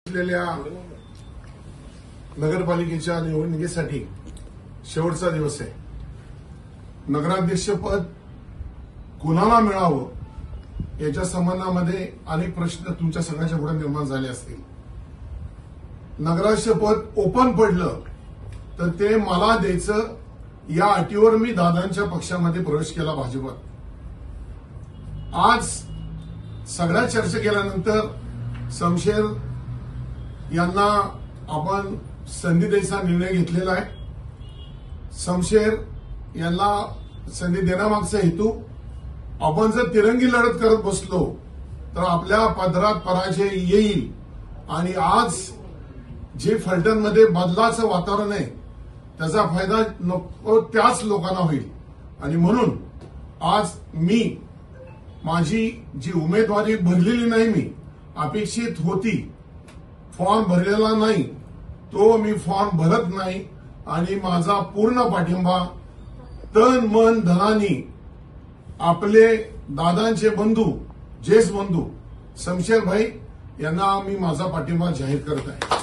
असलेल्या नगरपालिकेच्या निवडणुकीसाठी शेवटचा दिवस आहे. नगराध्यक्षपद कुणाला मिळावं याच्या संबंधामध्ये अनेक प्रश्न तुमच्या सगळ्यांच्या पुढे निर्माण झाले असतील. नगराध्यक्षपद ओपन पडलं तर ते मला द्यायचं या अटीवर मी दादांच्या पक्षामध्ये प्रवेश केला भाजपात. आज सगळ्या चर्चा केल्यानंतर शमशेर यांना आपण संधी द्यायचा निर्णय घेतलेला आहे. शमशेर यांना संधी देण्यामागचा हेतू, आपण जर तिरंगी लढत करत बसलो तर आपल्या पदरात पराजय येईल आणि आज जे फलटणमध्ये बदलाचं वातावरण आहे त्याचा फायदा नको त्याच लोकांना होईल. आणि म्हणून आज मी माझी जी उमेदवारी भरलेली नाही, मी अपेक्षित होती, फॉर्म भरलेला नाही, तो मी फॉर्म भरत नाही आणि माझा पूर्ण पाठिंबा तन मन धनानी आपले दादांचे बंधू, ज्येष्ठ बंधू शमशेर भाई यांना मी माझा पाठिंबा जाहीर करत आहे.